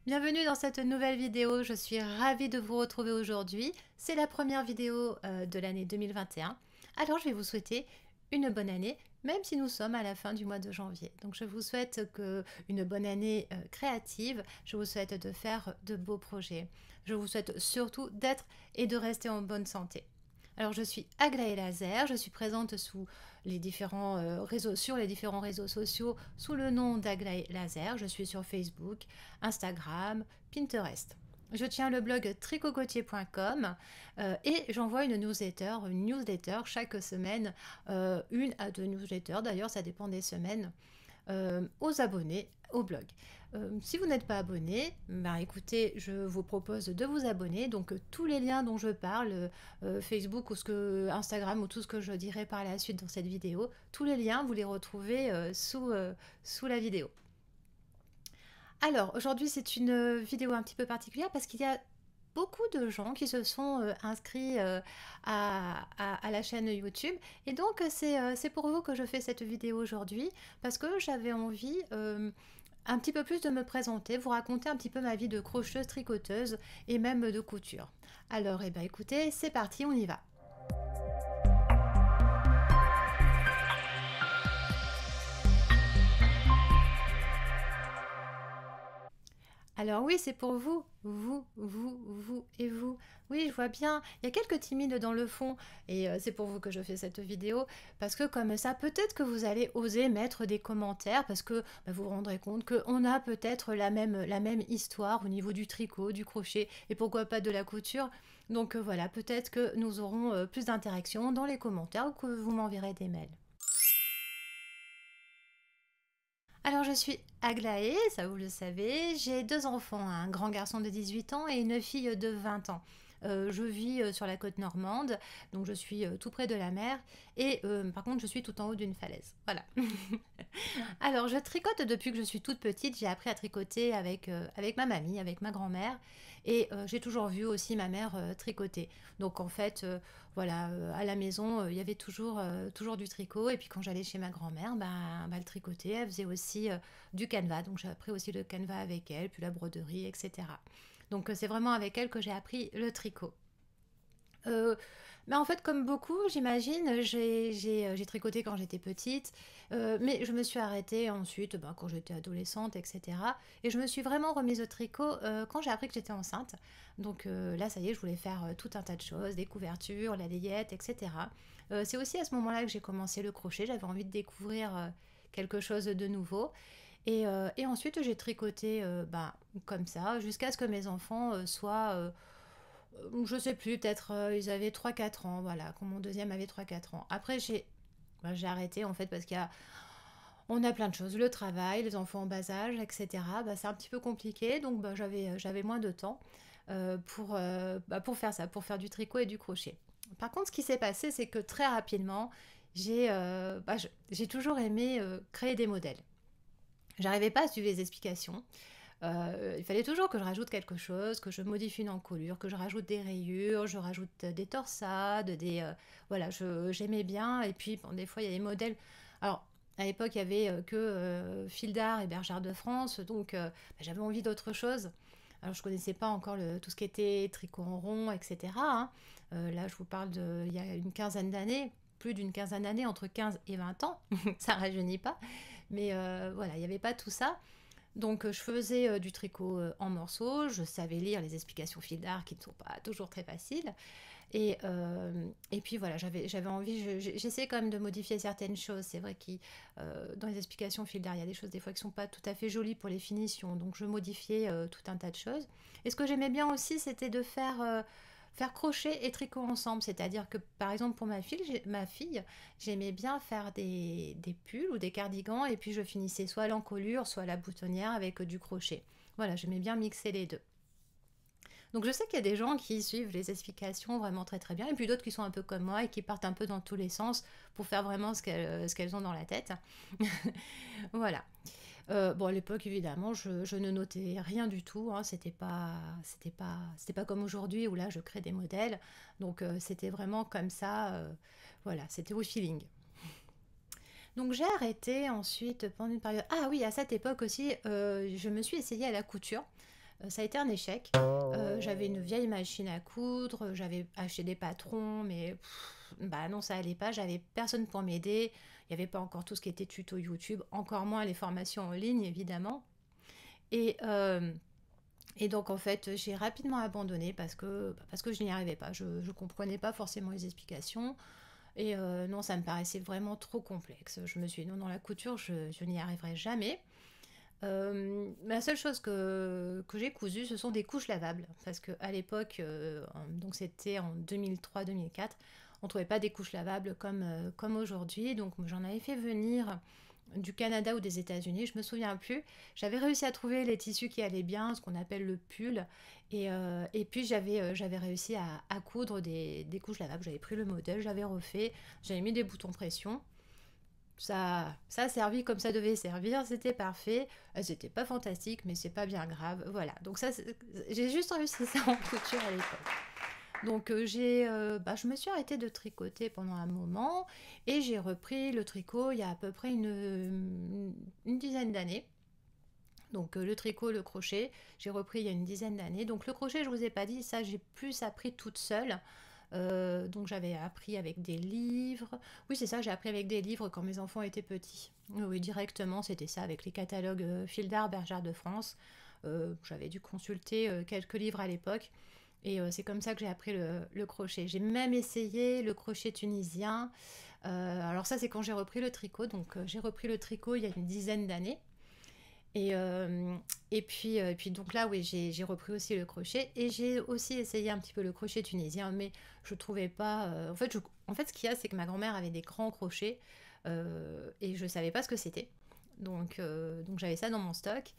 Bienvenue dans cette nouvelle vidéo, je suis ravie de vous retrouver aujourd'hui. C'est la première vidéo de l'année 2021. Alors je vais vous souhaiter une bonne année, même si nous sommes à la fin du mois de janvier. Donc je vous souhaite une bonne année créative, je vous souhaite de faire de beaux projets. Je vous souhaite surtout d'être et de rester en bonne santé. Alors je suis Aglaé Laser, je suis présente sur les différents réseaux sociaux sous le nom d'Aglaé Laser. Je suis sur Facebook, Instagram, Pinterest. Je tiens le blog tricocotier.com et j'envoie une newsletter chaque semaine, une à deux newsletters d'ailleurs, ça dépend des semaines, aux abonnés au blog. Si vous n'êtes pas abonné, écoutez, je vous propose de vous abonner. Donc tous les liens dont je parle, Facebook ou Instagram ou tout ce que je dirai par la suite dans cette vidéo, tous les liens vous les retrouvez sous la vidéo. Alors aujourd'hui c'est une vidéo un petit peu particulière parce qu'il y a beaucoup de gens qui se sont inscrits à la chaîne YouTube et donc c'est pour vous que je fais cette vidéo aujourd'hui parce que j'avais envie un petit peu plus de me présenter, vous raconter un petit peu ma vie de crocheuse, tricoteuse et même de couture. Alors écoutez, c'est parti, on y va. Alors oui, c'est pour vous, vous et vous. Oui, je vois bien. Il y a quelques timides dans le fond et c'est pour vous que je fais cette vidéo parce que comme ça, peut-être que vous allez oser mettre des commentaires parce que vous vous rendrez compte qu'on a peut-être la même histoire au niveau du tricot, du crochet et pourquoi pas de la couture. Donc voilà, peut-être que nous aurons plus d'interactions dans les commentaires ou que vous m'enverrez des mails. Alors je suis Aglaé, ça vous le savez, j'ai deux enfants, un grand garçon de 18 ans et une fille de 20 ans. Je vis sur la côte normande, donc je suis tout près de la mer et par contre je suis tout en haut d'une falaise. Voilà. Alors je tricote depuis que je suis toute petite, j'ai appris à tricoter avec ma mamie, avec ma grand-mère et j'ai toujours vu aussi ma mère tricoter. Donc en fait, voilà, à la maison, il y avait toujours du tricot et puis quand j'allais chez ma grand-mère, elle tricotait, elle faisait aussi du canevas, donc j'ai appris aussi le canevas avec elle, puis la broderie, etc. Donc c'est vraiment avec elle que j'ai appris le tricot. Euh, mais en fait, comme beaucoup, j'imagine, j'ai tricoté quand j'étais petite, mais je me suis arrêtée ensuite quand j'étais adolescente, etc. Et je me suis vraiment remise au tricot quand j'ai appris que j'étais enceinte. Donc là, ça y est, je voulais faire tout un tas de choses, des couvertures, la layette, etc. C'est aussi à ce moment-là que j'ai commencé le crochet. J'avais envie de découvrir quelque chose de nouveau. Et ensuite, j'ai tricoté comme ça, jusqu'à ce que mes enfants soient je sais plus, peut-être ils avaient 3 4 ans, voilà, quand mon deuxième avait 3 4 ans. Après, j'ai arrêté en fait parce on a plein de choses, le travail, les enfants en bas âge, etc. C'est un petit peu compliqué, donc j'avais moins de temps pour faire ça, pour faire du tricot et du crochet. Par contre, ce qui s'est passé, c'est que très rapidement, j'ai toujours aimé créer des modèles. J'arrivais pas à suivre les explications. Il fallait toujours que je rajoute quelque chose, que je modifie une encolure, que je rajoute des rayures, je rajoute des torsades, voilà, j'aimais bien. Et puis, des fois, il y a des modèles. Alors, à l'époque, il y avait que Fil d'Art et Bergère de France, donc j'avais envie d'autre chose. Alors, je connaissais pas encore tout ce qui était tricot en rond, etc. Hein. Là, je vous parle il y a une quinzaine d'années, plus d'une quinzaine d'années, entre 15 et 20 ans. Ça rajeunit pas. Mais voilà, il n'y avait pas tout ça. Donc je faisais du tricot en morceaux, je savais lire les explications fil d'art qui ne sont pas toujours très faciles. Et puis voilà, j'avais envie, j'essaie quand même de modifier certaines choses. C'est vrai que dans les explications fil d'art, il y a des choses des fois qui ne sont pas tout à fait jolies pour les finitions. Donc je modifiais tout un tas de choses. Et ce que j'aimais bien aussi, c'était de faire crochet et tricot ensemble. C'est-à-dire que par exemple pour ma fille, j'aimais bien faire des pulls ou des cardigans et puis je finissais soit l'encolure, soit la boutonnière avec du crochet. Voilà, j'aimais bien mixer les deux. Donc je sais qu'il y a des gens qui suivent les explications vraiment très très bien et puis d'autres qui sont un peu comme moi et qui partent un peu dans tous les sens pour faire vraiment ce qu'elles ont dans la tête. Voilà. Bon, à l'époque, évidemment, je ne notais rien du tout. Hein, c'était pas comme aujourd'hui où là, je crée des modèles. Donc, c'était vraiment comme ça. Voilà, c'était au feeling. Donc, j'ai arrêté ensuite pendant une période. Ah oui, à cette époque aussi, je me suis essayée à la couture. Ça a été un échec. J'avais une vieille machine à coudre, j'avais acheté des patrons, mais bah non, ça allait pas. J'avais personne pour m'aider. Il n'y avait pas encore tout ce qui était tuto YouTube, encore moins les formations en ligne, évidemment. Et, euh, et donc, en fait, j'ai rapidement abandonné parce que je n'y arrivais pas. Je ne comprenais pas forcément les explications. Et non, ça me paraissait vraiment trop complexe. Je me suis dit, non, dans la couture, je n'y arriverai jamais. La seule chose que j'ai cousu, ce sont des couches lavables. Parce qu'à l'époque, donc c'était en 2003-2004, on ne trouvait pas des couches lavables comme aujourd'hui. Donc j'en avais fait venir du Canada ou des États-Unis, je me souviens plus. J'avais réussi à trouver les tissus qui allaient bien, ce qu'on appelle le pull. Et puis j'avais réussi à coudre des couches lavables. J'avais pris le modèle, j'avais refait, j'avais mis des boutons pression. Ça a servi comme ça devait servir, c'était parfait. Elles n'étaient pas fantastiques, mais c'est pas bien grave. Voilà, donc ça, j'ai juste réussi ça en couture à l'époque. Donc je me suis arrêtée de tricoter pendant un moment et j'ai repris le tricot il y a à peu près une dizaine d'années. Donc le tricot, le crochet, j'ai repris il y a une dizaine d'années. Donc le crochet, je vous ai pas dit, ça j'ai plus appris toute seule. Donc j'avais appris avec des livres. Oui, c'est ça, j'ai appris avec des livres quand mes enfants étaient petits. Oui, directement, c'était ça, avec les catalogues Fil d'Art, Bergère de France. J'avais dû consulter quelques livres à l'époque. Et c'est comme ça que j'ai appris le crochet. J'ai même essayé le crochet tunisien. Alors ça, c'est quand j'ai repris le tricot. Donc j'ai repris le tricot il y a une dizaine d'années. Et, euh, et puis donc là, oui, j'ai repris aussi le crochet. Et j'ai aussi essayé un petit peu le crochet tunisien, mais je trouvais pas... en fait, ce qu'il y a, c'est que ma grand-mère avait des grands crochets et je savais pas ce que c'était. Donc j'avais ça dans mon stock.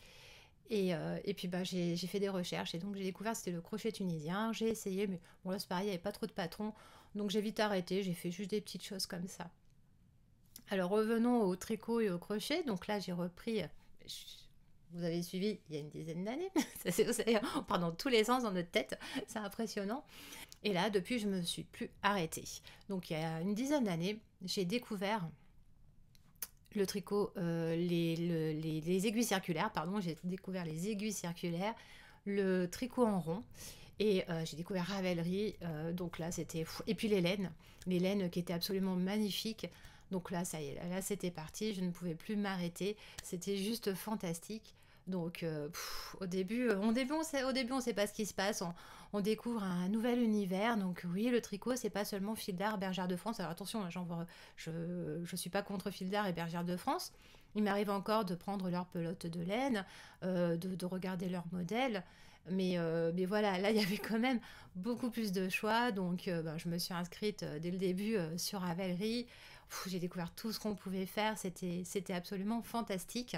Et puis bah, j'ai fait des recherches et donc j'ai découvert que c'était le crochet tunisien. J'ai essayé, mais bon là c'est pareil, il n'y avait pas trop de patrons. Donc j'ai vite arrêté, j'ai fait juste des petites choses comme ça. Alors revenons au tricot et au crochet. Donc là j'ai repris, vous avez suivi il y a une dizaine d'années. On part dans tous les sens dans notre tête, c'est impressionnant. Et là depuis je me suis plus arrêtée. Donc il y a une dizaine d'années, j'ai découvert le tricot, les aiguilles circulaires, pardon, j'ai découvert les aiguilles circulaires, le tricot en rond, et j'ai découvert Ravelry, donc là c'était fou. Et puis les laines qui étaient absolument magnifiques. Donc là, ça y est, là c'était parti, je ne pouvais plus m'arrêter, c'était juste fantastique. Donc au début on sait pas ce qui se passe, on découvre un nouvel univers. Donc oui, le tricot c'est pas seulement Fil d'Art, Bergère de France. Alors attention, je suis pas contre Fil d'Art et Bergère de France. Il m'arrive encore de prendre leur pelote de laine, de regarder leurs modèles. Mais voilà, là il y avait quand même beaucoup plus de choix. Donc je me suis inscrite dès le début sur Ravelry. J'ai découvert tout ce qu'on pouvait faire, c'était absolument fantastique.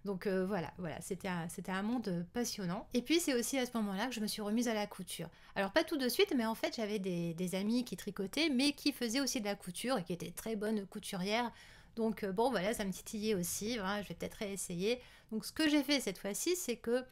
Donc voilà, c'était un monde passionnant. Et puis c'est aussi à ce moment-là que je me suis remise à la couture. Alors pas tout de suite, mais en fait j'avais des amis qui tricotaient, mais qui faisaient aussi de la couture et qui étaient très bonnes couturières. Donc bon voilà, ça me titillait aussi, voilà, je vais peut-être réessayer. Donc ce que j'ai fait cette fois-ci, c'est que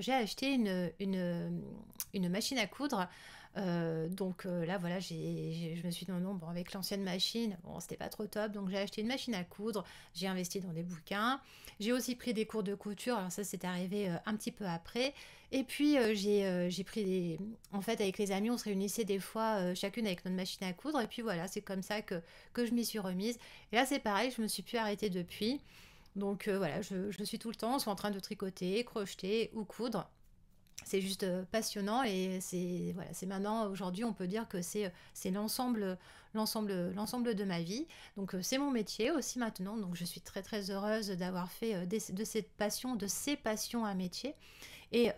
j'ai acheté une machine à coudre. Là voilà, je me suis dit non, non, bon, avec l'ancienne machine, bon, c'était pas trop top, donc j'ai acheté une machine à coudre, j'ai investi dans des bouquins, j'ai aussi pris des cours de couture, alors ça c'est arrivé un petit peu après, et puis j'ai pris des... En fait avec les amis on se réunissait des fois chacune avec notre machine à coudre, et puis voilà, c'est comme ça que je m'y suis remise, et là c'est pareil, je me suis plus arrêtée depuis, donc voilà, je suis tout le temps soit en train de tricoter, crocheter ou coudre. C'est juste passionnant et c'est voilà, c'est maintenant aujourd'hui on peut dire que c'est l'ensemble de ma vie. Donc c'est mon métier aussi maintenant. Donc je suis très très heureuse d'avoir fait de ces passions un métier. Et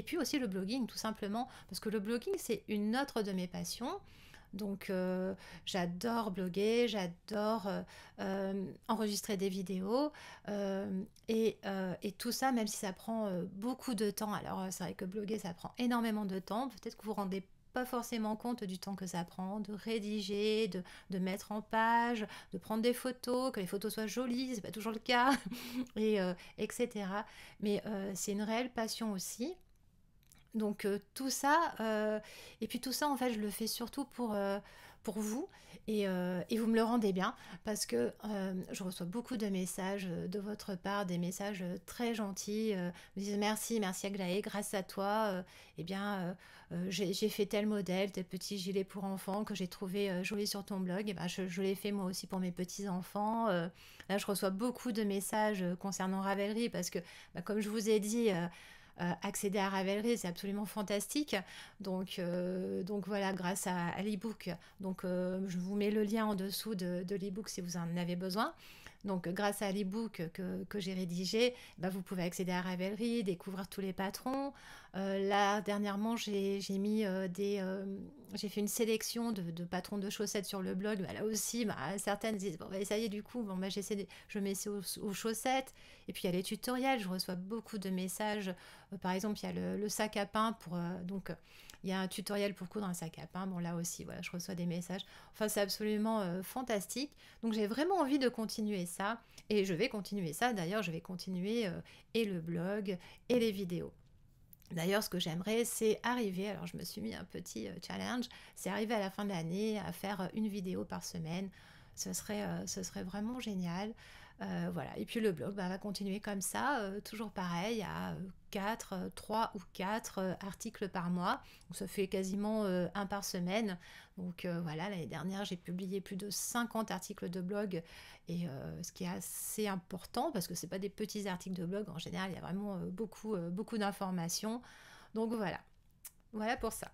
puis aussi le blogging tout simplement parce que le blogging c'est une autre de mes passions. Donc j'adore bloguer, j'adore enregistrer des vidéos et tout ça, même si ça prend beaucoup de temps. Alors c'est vrai que bloguer, ça prend énormément de temps. Peut-être que vous vous rendez pas forcément compte du temps que ça prend de rédiger, de mettre en page, de prendre des photos, que les photos soient jolies, c'est pas toujours le cas, etc. Mais c'est une réelle passion aussi. Donc tout ça, et puis tout ça en fait je le fais surtout pour vous et vous me le rendez bien parce que je reçois beaucoup de messages de votre part, des messages très gentils. Me disent merci, merci Aglaé, grâce à toi, eh bien, j'ai fait tel modèle, tel petit gilet pour enfants que j'ai trouvé joli sur ton blog. Et ben, je l'ai fait moi aussi pour mes petits-enfants. Là, je reçois beaucoup de messages concernant Ravelry parce que, bah, comme je vous ai dit, accéder à Ravelry, c'est absolument fantastique. Donc voilà, grâce à l'ebook. Donc je vous mets le lien en dessous de l'ebook si vous en avez besoin. Donc grâce à l'ebook que j'ai rédigé, bah, vous pouvez accéder à Ravelry, découvrir tous les patrons. Là, dernièrement, j'ai fait une sélection de patrons de chaussettes sur le blog. Bah, là aussi, bah, certaines disent, bon, bah, ça y est, du coup, bon, bah, je mets ça aux chaussettes. Et puis il y a les tutoriels, je reçois beaucoup de messages. Par exemple, il y a le sac à pain il y a un tutoriel pour coudre un sac à pain. Bon, là aussi, voilà, je reçois des messages. Enfin, c'est absolument fantastique. Donc, j'ai vraiment envie de continuer ça. Et je vais continuer ça. D'ailleurs, je vais continuer et le blog et les vidéos. D'ailleurs, ce que j'aimerais, c'est arriver, alors je me suis mis un petit challenge, c'est arriver à la fin de l'année à faire une vidéo par semaine. Ce serait vraiment génial. Voilà. Et puis le blog bah, va continuer comme ça, toujours pareil, à 3 ou 4 articles par mois. Donc ça fait quasiment un par semaine. Donc voilà, l'année dernière, j'ai publié plus de 50 articles de blog, et ce qui est assez important parce que ce pas des petits articles de blog. En général, il y a vraiment beaucoup d'informations. Donc voilà pour ça.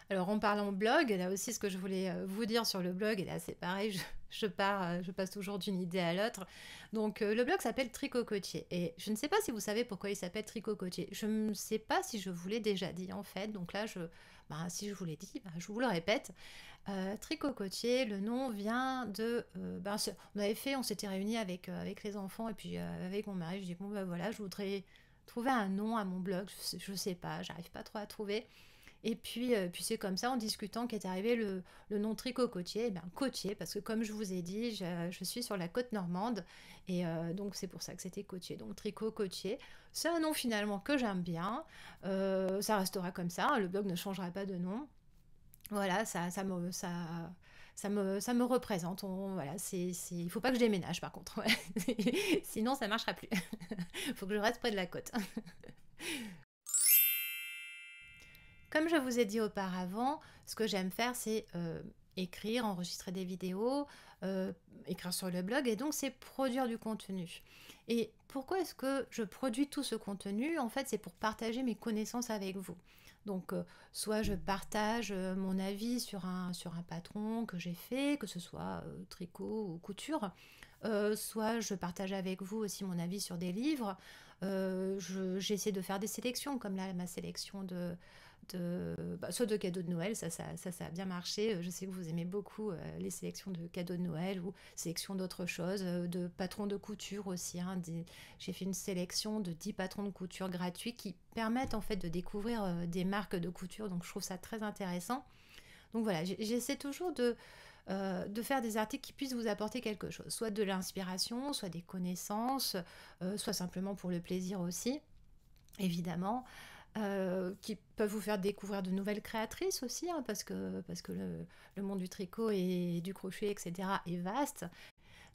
Alors en parlant blog, là aussi ce que je voulais vous dire sur le blog, et là c'est pareil, je passe toujours d'une idée à l'autre. Donc le blog s'appelle Tricot Cotier, et je ne sais pas si vous savez pourquoi il s'appelle Tricot Cotier. Je ne sais pas si je vous l'ai déjà dit en fait, donc là bah, si je vous l'ai dit, bah, je vous le répète. Tricot Cotier, le nom vient de... ben, on s'était réunis avec les enfants et puis avec mon mari, je dis bon ben voilà, je voudrais trouver un nom à mon blog, je sais pas, j'arrive pas trop à trouver. Et puis c'est comme ça, en discutant, qu'est arrivé le nom Tricot Côtier. Eh bien, Côtier, parce que comme je vous ai dit, je suis sur la côte normande. Et donc, c'est pour ça que c'était Côtier. Donc, Tricot Côtier. C'est un nom finalement que j'aime bien. Ça restera comme ça. Hein, le blog ne changera pas de nom. Voilà, ça me représente. Voilà, il faut pas que je déménage par contre. Ouais. Sinon, ça marchera plus. Il faut que je reste près de la côte. Comme je vous ai dit auparavant, ce que j'aime faire, c'est écrire, enregistrer des vidéos, euh, écrire sur le blog, et donc c'est produire du contenu. Et pourquoi est-ce que je produis tout ce contenu? En fait, c'est pour partager mes connaissances avec vous. Donc, soit je partage mon avis sur un patron que j'ai fait, que ce soit tricot ou couture, soit je partage avec vous aussi mon avis sur des livres. J'essaie de faire des sélections, comme là, ma sélection soit de cadeaux de Noël, ça a bien marché. Je sais que vous aimez beaucoup les sélections de cadeaux de Noël ou sélections d'autres choses, de patrons de couture aussi. Hein, j'ai fait une sélection de 10 patrons de couture gratuits qui permettent en fait de découvrir des marques de couture, donc je trouve ça très intéressant. Donc voilà, j'essaie toujours de faire des articles qui puissent vous apporter quelque chose, soit de l'inspiration, soit des connaissances, soit simplement pour le plaisir aussi, évidemment. Qui peuvent vous faire découvrir de nouvelles créatrices aussi, hein, parce que le monde du tricot et du crochet, etc., est vaste.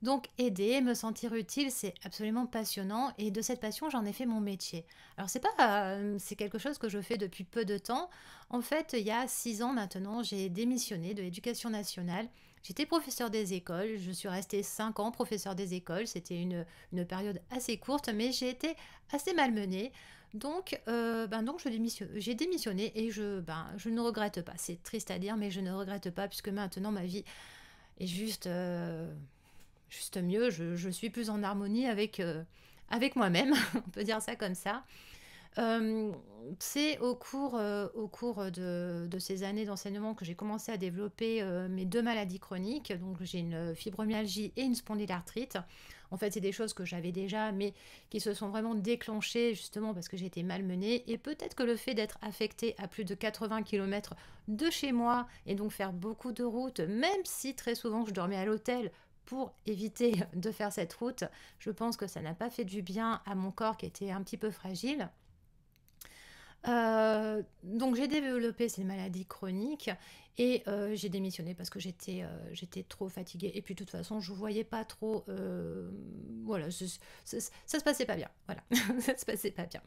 Donc aider, me sentir utile, c'est absolument passionnant, et de cette passion, j'en ai fait mon métier. Alors c'est quelque chose que je fais depuis peu de temps. En fait, il y a 6 ans maintenant, j'ai démissionné de l'éducation nationale. J'étais professeur des écoles, je suis restée 5 ans professeur des écoles, c'était une période assez courte, mais j'ai été assez malmenée. Donc j'ai démissionné, et je ne regrette pas. C'est triste à dire, mais je ne regrette pas puisque maintenant ma vie est juste mieux. Je suis plus en harmonie avec moi-même, on peut dire ça comme ça. Euh, c'est au cours de ces années d'enseignement que j'ai commencé à développer mes 2 maladies chroniques. Donc j'ai une fibromyalgie et une spondylarthrite. En fait, c'est des choses que j'avais déjà, mais qui se sont vraiment déclenchées justement parce que j'ai été malmenée. Et peut-être que le fait d'être affectée à plus de 80 km de chez moi, et donc faire beaucoup de routes, même si très souvent je dormais à l'hôtel pour éviter de faire cette route, je pense que ça n'a pas fait du bien à mon corps qui était un petit peu fragile. Donc j'ai développé ces maladies chroniques et j'ai démissionné parce que j'étais trop fatiguée et puis de toute façon je voyais pas trop, voilà, ça se passait pas bien, voilà, ça se passait pas bien.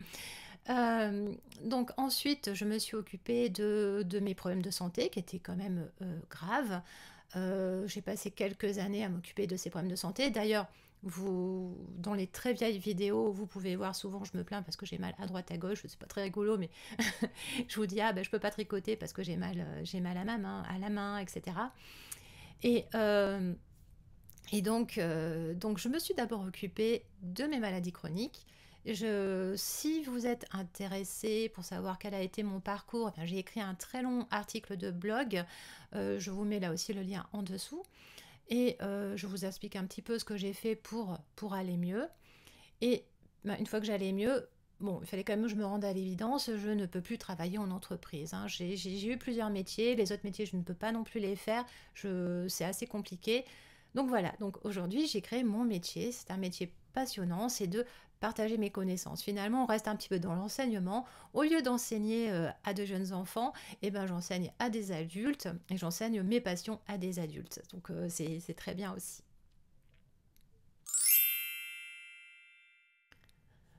Donc ensuite je me suis occupée de mes problèmes de santé qui étaient quand même, graves. J'ai passé quelques années à m'occuper de ces problèmes de santé. D'ailleurs, vous, dans les très vieilles vidéos, vous pouvez voir souvent, je me plains parce que j'ai mal à droite à gauche, c'est pas très rigolo, mais je vous dis, ah ben je peux pas tricoter parce que j'ai mal à la main, etc. Et, euh, donc je me suis d'abord occupée de mes maladies chroniques. Si vous êtes intéressé pour savoir quel a été mon parcours, eh bien, j'ai écrit un très long article de blog. Je vous mets là aussi le lien en dessous. Et je vous explique un petit peu ce que j'ai fait pour aller mieux. Et bah, une fois que j'allais mieux, bon, il fallait quand même que je me rende à l'évidence, je ne peux plus travailler en entreprise, hein. J'ai eu plusieurs métiers, les autres métiers, je ne peux pas non plus les faire, c'est assez compliqué. Donc voilà, donc aujourd'hui, j'ai créé mon métier, c'est un métier passionnant, c'est de partager mes connaissances. Finalement, on reste un petit peu dans l'enseignement. Au lieu d'enseigner à de jeunes enfants, eh ben, j'enseigne à des adultes et j'enseigne mes passions à des adultes. Donc c'est très bien aussi.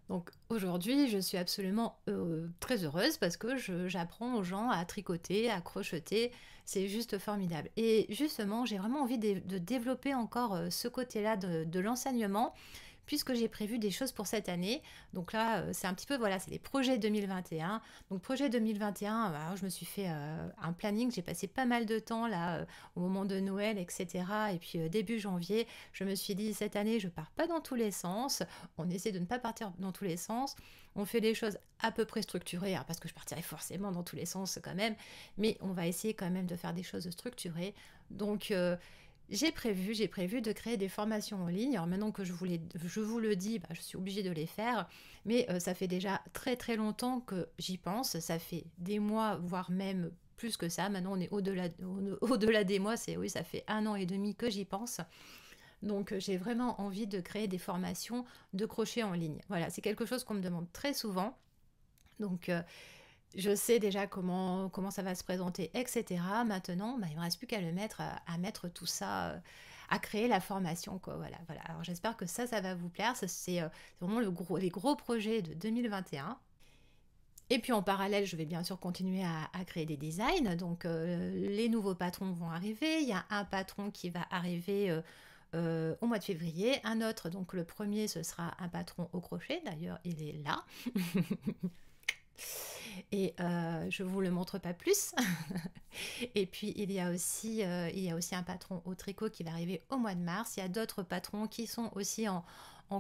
Donc aujourd'hui, je suis absolument très heureuse parce que j'apprends aux gens à tricoter, à crocheter. C'est juste formidable. Et justement, j'ai vraiment envie de développer encore ce côté-là de l'enseignement puisque j'ai prévu des choses pour cette année. Donc là, c'est un petit peu, voilà, c'est les projets 2021. Donc projet 2021, alors, je me suis fait un planning, j'ai passé pas mal de temps là au moment de Noël, etc. Et puis début janvier, je me suis dit, cette année, je pars pas dans tous les sens. On essaie de ne pas partir dans tous les sens. On fait des choses à peu près structurées, alors parce que je partirai forcément dans tous les sens quand même, mais on va essayer quand même de faire des choses structurées. Donc j'ai prévu de créer des formations en ligne. Alors maintenant que je vous le dis, bah, je suis obligée de les faire, mais ça fait déjà très très longtemps que j'y pense. Ça fait des mois, voire même plus que ça. Maintenant, on est au-delà des mois. Oui, ça fait 1 an et demi que j'y pense. Donc, j'ai vraiment envie de créer des formations de crochet en ligne. Voilà, c'est quelque chose qu'on me demande très souvent. Donc, je sais déjà comment ça va se présenter, etc. Maintenant, bah, il ne me reste plus qu'à le mettre, à mettre tout ça, à créer la formation, quoi. Voilà, voilà. Alors j'espère que ça va vous plaire. C'est vraiment les gros projets de 2021. Et puis en parallèle, je vais bien sûr continuer à créer des designs. Donc les nouveaux patrons vont arriver. Il y a un patron qui va arriver au mois de février. Un autre, donc le premier, ce sera un patron au crochet. D'ailleurs, il est là. Et je vous le montre pas plus. Et puis il y a aussi un patron au tricot qui va arriver au mois de mars. Il y a d'autres patrons qui sont aussi en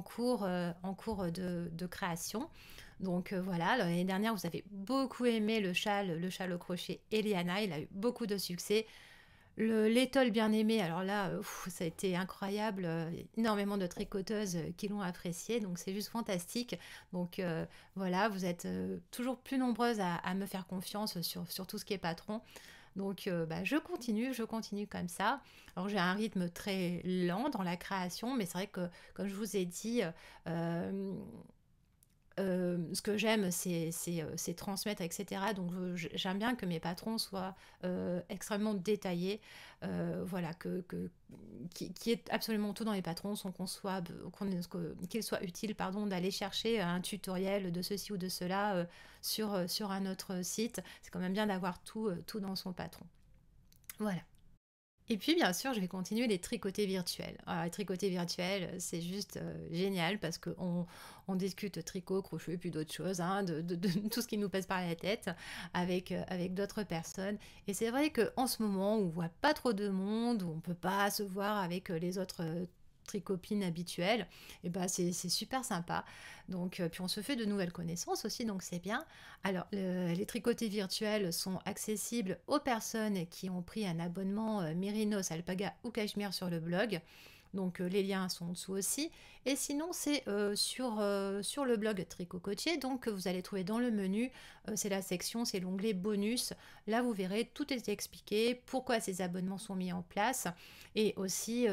cours de création. Donc voilà, l'année dernière vous avez beaucoup aimé le châle au crochet Eliana, il a eu beaucoup de succès. L'étole bien aimée, alors là, ça a été incroyable, énormément de tricoteuses qui l'ont apprécié, donc c'est juste fantastique. Donc voilà, vous êtes toujours plus nombreuses à me faire confiance sur tout ce qui est patron. Donc bah, je continue comme ça. Alors j'ai un rythme très lent dans la création, mais c'est vrai que comme je vous ai dit, euh, ce que j'aime, c'est transmettre, etc. Donc j'aime bien que mes patrons soient extrêmement détaillés, voilà, qu'il y ait absolument tout dans les patrons, sans qu'il soit utile, pardon, d'aller chercher un tutoriel de ceci ou de cela sur un autre site. C'est quand même bien d'avoir tout dans son patron. Voilà. Et puis, bien sûr, je vais continuer les tricotés virtuels. Alors, les tricotés virtuels, c'est juste génial parce on discute tricot, crochet, et puis d'autres choses, hein, de tout ce qui nous passe par la tête avec d'autres personnes. Et c'est vrai qu'en ce moment, où on voit pas trop de monde, où on peut pas se voir avec les autres tricopines habituelles, et ben c'est super sympa. Donc, puis on se fait de nouvelles connaissances aussi, donc c'est bien. Alors, les tricotés virtuels sont accessibles aux personnes qui ont pris un abonnement Mérinos, Alpaga ou Cachemire sur le blog. Donc les liens sont en dessous aussi. Et sinon, c'est sur le blog Tricot Coaché. Donc vous allez trouver dans le menu, c'est la section, c'est l'onglet bonus. Là, vous verrez, tout est expliqué, pourquoi ces abonnements sont mis en place. Et aussi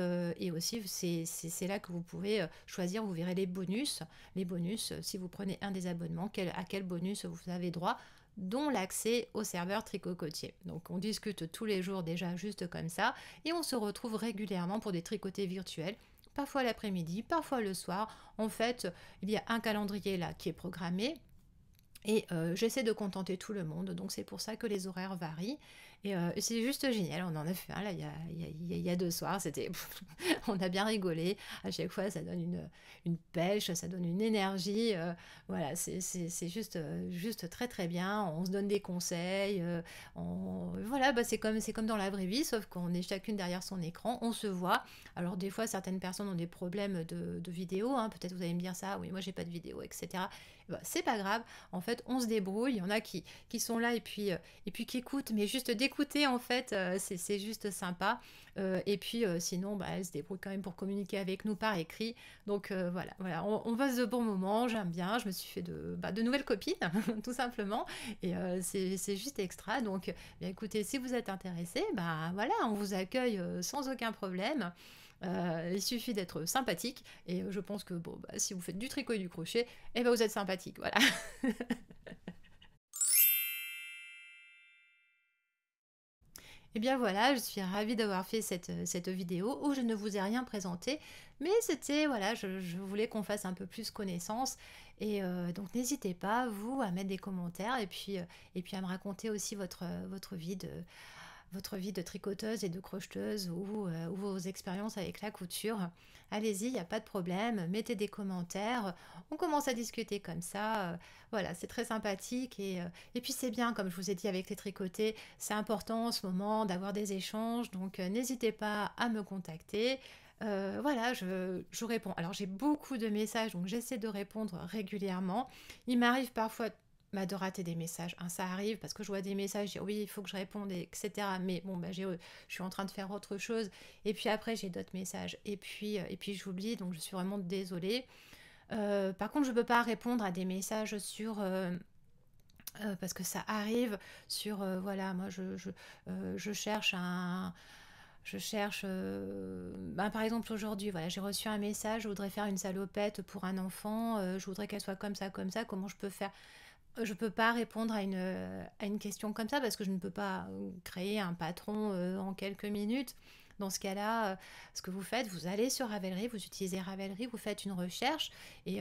c'est là que vous pouvez choisir, vous verrez les bonus. Les bonus, si vous prenez un des abonnements, à quel bonus vous avez droit, dont l'accès au serveur Tricot Coaché. Donc on discute tous les jours déjà juste comme ça, et on se retrouve régulièrement pour des tricotés virtuels, parfois l'après-midi, parfois le soir. En fait, il y a un calendrier là qui est programmé, et j'essaie de contenter tout le monde, donc c'est pour ça que les horaires varient. Et c'est juste génial, on en a fait un là il y a 2 soirs, on a bien rigolé. À chaque fois, ça donne une pêche, ça donne une énergie. Voilà, c'est juste très très bien. On se donne des conseils. Voilà, bah, c'est comme dans la vraie vie, sauf qu'on est chacune derrière son écran, on se voit. Alors des fois, certaines personnes ont des problèmes de vidéo, hein. Peut-être vous allez me dire ça, oui, moi j'ai pas de vidéo, etc. Bah, c'est pas grave, en fait, on se débrouille. Il y en a qui sont là et puis qui écoutent, mais juste d'écouter, en fait, c'est juste sympa. Et puis sinon, bah, elles se débrouillent quand même pour communiquer avec nous par écrit. Donc voilà, on passe de bons moments, j'aime bien. Je me suis fait de nouvelles copines, tout simplement. Et c'est juste extra. Donc, bien, écoutez, si vous êtes intéressé, bah voilà, on vous accueille sans aucun problème. Il suffit d'être sympathique, et je pense que bon, bah, si vous faites du tricot et du crochet, eh ben, vous êtes sympathique, voilà. Et bien voilà, je suis ravie d'avoir fait cette vidéo où je ne vous ai rien présenté, mais c'était, voilà, je voulais qu'on fasse un peu plus connaissance. Et donc n'hésitez pas, vous, à mettre des commentaires, et puis à me raconter aussi votre vie de tricoteuse et de crocheteuse, ou vos expériences avec la couture. Allez-y, il n'y a pas de problème, mettez des commentaires, on commence à discuter comme ça. Voilà, c'est très sympathique, et puis c'est bien, comme je vous ai dit avec les tricotés, c'est important en ce moment d'avoir des échanges, donc n'hésitez pas à me contacter. Voilà, je réponds. Alors j'ai beaucoup de messages, donc j'essaie de répondre régulièrement. Il m'arrive parfois de rater des messages, hein, ça arrive, parce que je vois des messages, je dis oui, il faut que je réponde, etc. Mais bon, bah, je suis en train de faire autre chose, et puis après j'ai d'autres messages, et puis j'oublie, donc je suis vraiment désolée. Par contre, je ne peux pas répondre à des messages parce que ça arrive sur, voilà, moi je cherche un... Je cherche, par exemple aujourd'hui, voilà, j'ai reçu un message, je voudrais faire une salopette pour un enfant, je voudrais qu'elle soit comme ça, comment je peux faire? Je peux pas répondre à une question comme ça, parce que je ne peux pas créer un patron en quelques minutes. Dans ce cas-là, ce que vous faites, vous allez sur Ravelry, vous utilisez Ravelry, vous faites une recherche, et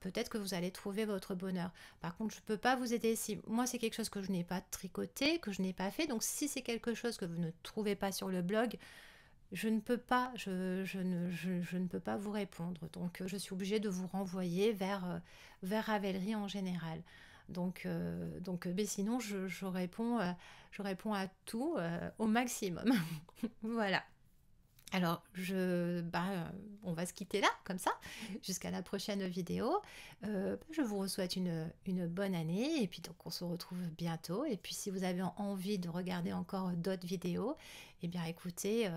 peut-être que vous allez trouver votre bonheur. Par contre, je ne peux pas vous aider si moi c'est quelque chose que je n'ai pas tricoté, que je n'ai pas fait. Donc si c'est quelque chose que vous ne trouvez pas sur le blog, je ne peux pas, je ne peux pas vous répondre. Donc, je suis obligée de vous renvoyer vers Ravelry en général. Donc, mais sinon, je réponds à tout au maximum. Voilà. Alors, on va se quitter là, comme ça, jusqu'à la prochaine vidéo. Je vous souhaite une bonne année, et puis donc on se retrouve bientôt. Et puis si vous avez envie de regarder encore d'autres vidéos, eh bien écoutez,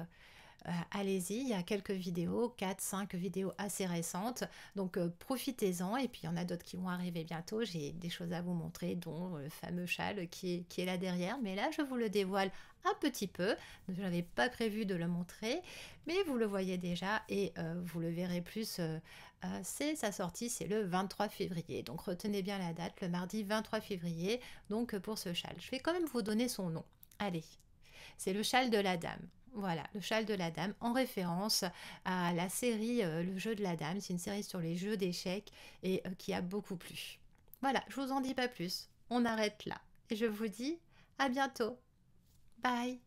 allez-y, il y a quelques vidéos, 4, 5 vidéos assez récentes, donc profitez-en. Et puis il y en a d'autres qui vont arriver bientôt, j'ai des choses à vous montrer, dont le fameux châle qui est là derrière, mais là je vous le dévoile un petit peu, je n'avais pas prévu de le montrer, mais vous le voyez déjà, et vous le verrez plus, c'est sa sortie, c'est le 23 février, donc retenez bien la date, le mardi 23 février, donc pour ce châle. Je vais quand même vous donner son nom, allez, c'est le châle de la dame. Voilà, le châle de la dame, en référence à la série Le jeu de la dame. C'est une série sur les jeux d'échecs, et qui a beaucoup plu. Voilà, je vous en dis pas plus. On arrête là. Et je vous dis à bientôt. Bye.